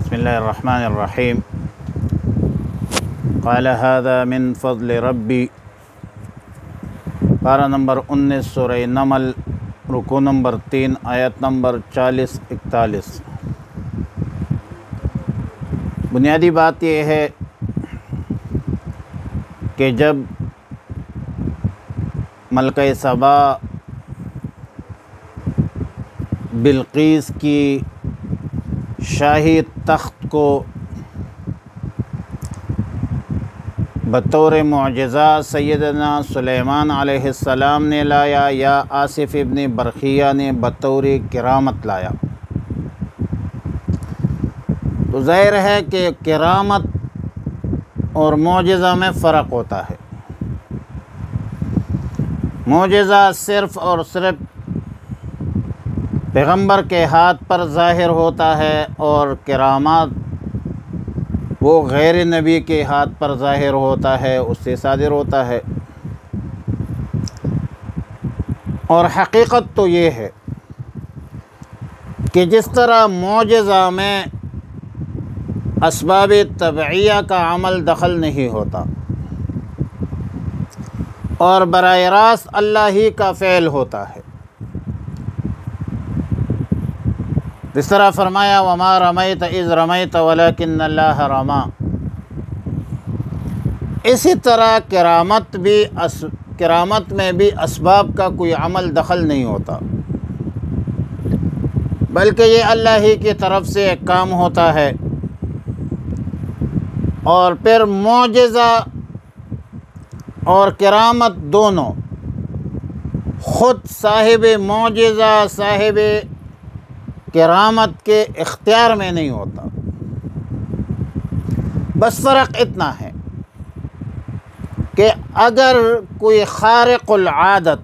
بسم اللہ الرحمن الرحیم قال هذا من فضل ربی، پارہ نمبر 19 سورہ نمل، رکوع نمبر 3، آیت نمبر 40-41۔ بنیادی بات یہ ہے کہ جب ملکہ سبا بلقیس کی شاہی تخت کو بطور معجزہ سیدنا سلیمان علیہ السلام نے لایا یا آصف ابن برقیہ نے بطور کرامت لایا، تو ظاہر ہے کہ کرامت اور معجزہ میں فرق ہوتا ہے۔ معجزہ صرف اور صرف پیغمبر کے ہاتھ پر ظاہر ہوتا ہے، اور کرامات وہ غیر نبی کے ہاتھ پر ظاہر ہوتا ہے، اس سے صادر ہوتا ہے۔ اور حقیقت تو یہ ہے کہ جس طرح معجزہ میں اسباب طبعیہ کا عمل دخل نہیں ہوتا اور براہ راست اللہ ہی کا فعل ہوتا ہے، اس طرح فرمایا وَمَا رَمَيْتَ إِذْ رَمَيْتَ وَلَكِنَّ اللَّهَ رَمَى، اسی طرح کرامت میں بھی اسباب کا کوئی عمل دخل نہیں ہوتا، بلکہ یہ اللہ ہی کی طرف سے ایک کام ہوتا ہے۔ اور پھر معجزہ اور کرامت دونوں خود صاحب معجزہ صاحب کرامت کے اختیار میں نہیں ہوتا، بس فرق اتنا ہے کہ اگر کوئی خارق العادت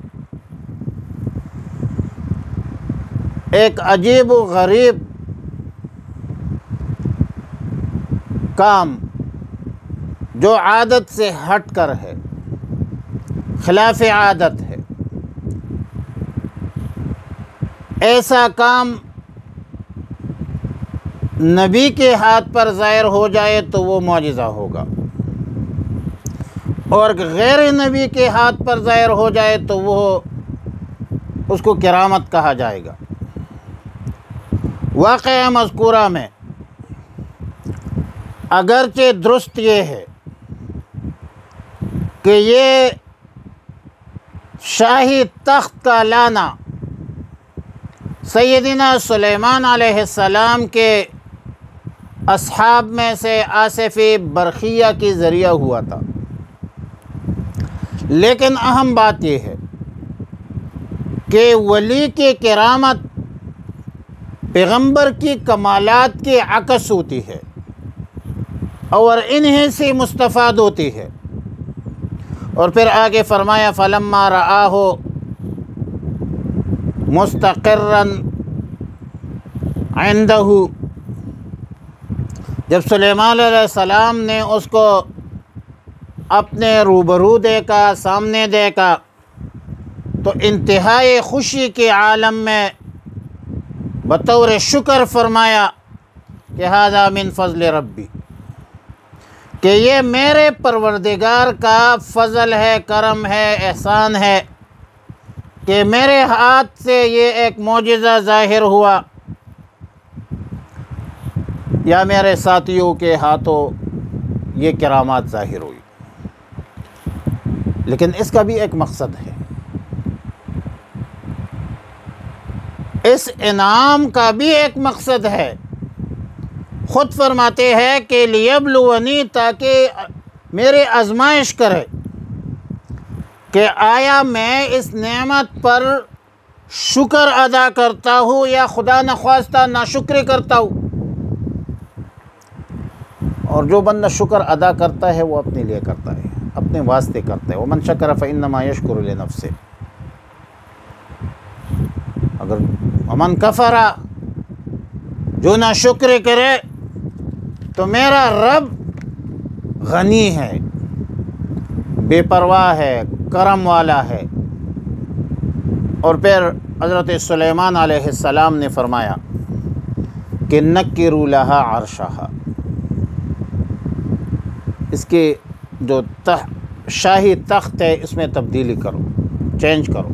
ایک عجیب و غریب کام جو عادت سے ہٹ کر ہے، خلاف عادت ہے، ایسا کام نبی کے ہاتھ پر ظاہر ہو جائے تو وہ معجزہ ہوگا، اور غیر نبی کے ہاتھ پر ظاہر ہو جائے تو وہ اس کو کرامت کہا جائے گا۔ واقعہ مذکورہ میں اگرچہ درست یہ ہے کہ یہ شاہی تخت کا لانا سیدنا سلیمان علیہ السلام کے اصحاب میں سے آصف برقیہ کے ذریعہ ہوا تھا، لیکن اہم بات یہ ہے کہ ولی کی کرامت پیغمبر کی کمالات کے عکس ہوتی ہے اور انہیں سے مستفاد ہوتی ہے۔ اور پھر آگے فرمایا فَلَمَّا رَآهُ مُسْتَقِرًّا عِنْدَهُ، جب سلیمان علیہ السلام نے اس کو اپنے روبرو دیکھا، سامنے دیکھا، تو انتہائی خوشی کے عالم میں بطور شکر فرمایا کہ ھذا من فضل ربی، کہ یہ میرے پروردگار کا فضل ہے، کرم ہے، احسان ہے کہ میرے ہاتھ سے یہ ایک معجزہ ظاہر ہوا یا میرے ساتھیوں کے ہاتھوں یہ کرامات ظاہر ہوئی۔ لیکن اس کا بھی ایک مقصد ہے، اس انعام کا بھی ایک مقصد ہے۔ خود فرماتے ہیں کہ لیبلونی، تاکہ میرے آزمائش کرے کہ آیا میں اس نعمت پر شکر ادا کرتا ہوں یا خدا نخواستہ ناشکری کرتا ہوں۔ اور جو بندہ شکر ادا کرتا ہے وہ اپنے لیے کرتا ہے، اپنے واسطے کرتا ہے۔ وَمَنْ شَكَرَ فَإِنَّمَا يَشْكُرُ لِنَفْسِهِ، اگر وَمَنْ كَفَرَ، جو ناشکری کرے تو میرا رب غنی ہے، بے پرواہ ہے، کرم والا ہے۔ اور پھر حضرت سلیمان علیہ السلام نے فرمایا کہ نکروا لہا عرشہا، اس کے جو شاہی تخت ہے اس میں تبدیلی کرو، چینج کرو،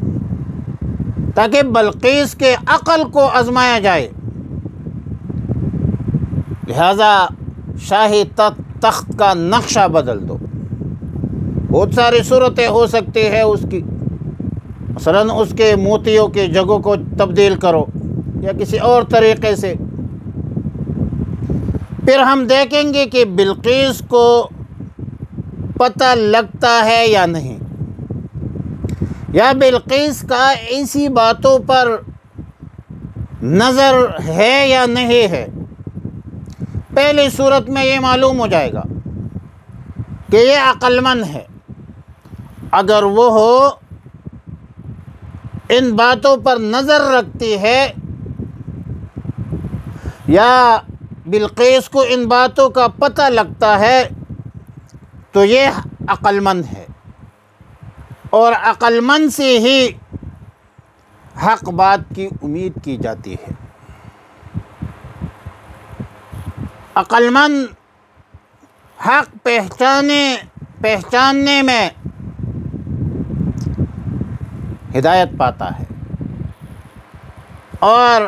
تاکہ بلقیس کے عقل کو آزمایا جائے۔ لہذا شاہی تخت کا نقشہ بدل دو۔ بہت ساری صورتیں ہو سکتی ہے اس کی، مثلا اس کے موتیوں کی جگہوں کو تبدیل کرو یا کسی اور طریقے سے۔ پھر ہم دیکھیں گے کہ بلقیس کو پتہ لگتا ہے یا نہیں، یا بلقیس کا ایسی باتوں پر نظر ہے یا نہیں ہے۔ پہلی صورت میں یہ معلوم ہو جائے گا کہ یہ عقل مند ہے اگر وہ ان باتوں پر نظر رکھتی ہے، یا بلقیس کو ان باتوں کا پتہ لگتا ہے تو یہ عقل مند ہے، اور عقل مند سے ہی حق بات کی امید کی جاتی ہے۔ عقل مند حق پہچاننے میں ہدایت پاتا ہے، اور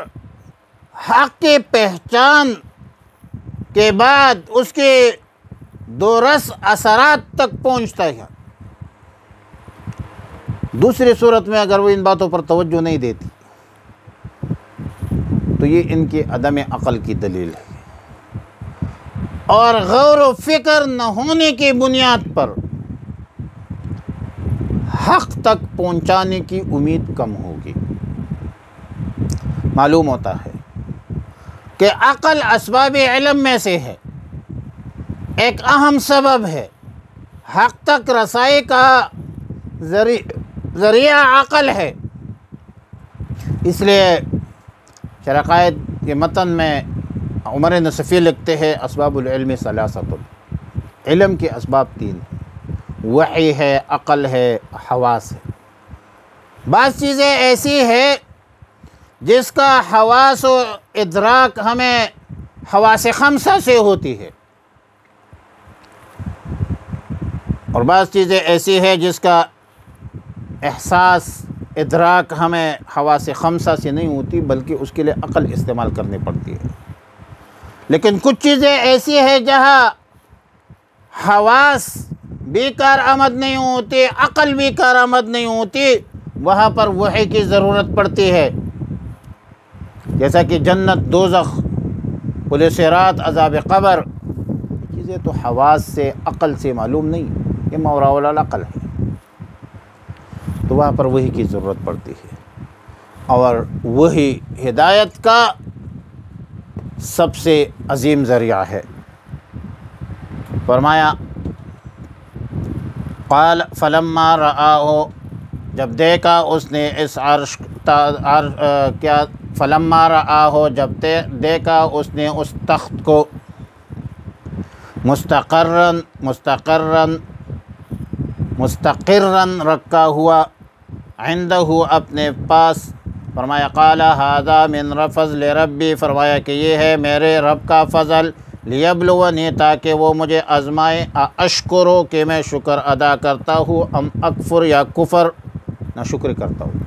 حق کی پہچان کے بعد اس کے دورس اثرات تک پہنچتا ہے۔ دوسری صورت میں اگر وہ ان باتوں پر توجہ نہیں دیتی تو یہ ان کی عدم عقل کی دلیل ہے، اور غور و فکر نہ ہونے کی بنیاد پر حق تک پہنچانے کی امید کم ہوگی۔ معلوم ہوتا ہے کہ عقل اسباب علم میں سے ہے، ایک اہم سبب ہے، حق تک رسائی کا ذریعہ عقل ہے۔ اس لیے شرح قائد کے متن میں عمر نصفی لکھتے ہیں اسباب العلم ثلاثۃ، علم کے اسباب تین ہیں، وحی ہے، عقل ہے، حواس ہے۔ بعض چیزیں ایسی ہے جس کا حواس و ادراک ہمیں حواس خمسہ سے ہوتی ہے، اور بعض چیزیں ایسی ہے جس کا احساس ادراک ہمیں حواس خمسہ سے نہیں ہوتی، بلکہ اس کے لیے عقل استعمال کرنی پڑتی ہے۔ لیکن کچھ چیزیں ایسی ہیں جہاں حواس بھی کارآمد نہیں ہوتی، عقل بھی کارآمد نہیں ہوتی، وہاں پر وحی کی ضرورت پڑتی ہے، جیسا کہ جنت، دوزخ، پل صراط، عذاب قبر۔ یہ چیزیں تو حواس سے، عقل سے معلوم نہیں، یہ ماوراء العقل ہے، تو وہاں پر وحی کی ضرورت پڑتی ہے، اور وحی ہدایت کا سب سے عظیم ذریعہ ہے۔ فرمایا قال فلما رآہ، جب دیکھا اس نے اس عرش کیا، فلما رآہ، جب دیکھا اس نے اس تخت کو، مستقرن رکھا ہوا، عندہ اپنے پاس۔ فرمایا قال ھذا من فضل ربی، فرمایا کہ یہ ہے میرے رب کا فضل، لیبلونی، تاکہ وہ مجھے آزمائے، اشکرو، کہ میں شکر ادا کرتا ہوں، ام اکفر، یا کفر نہ شکر کرتا ہوں۔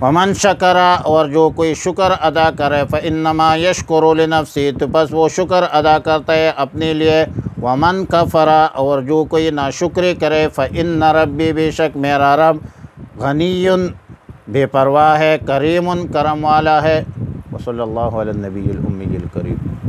ومن شکر، اور جو کوئی شکر ادا کرے، فانما یشکر لنفسہ، تو بس وہ شکر ادا کرتا ہے اپنے لیے۔ ومن کفر، اور جو کوئی ناشکری کرے، فان ربی، بے شک میرا رب، غنی، بے پرواہ ہے، کریم، کرم والا ہے۔ وصلی اللہ علی النبی الامی الکریم۔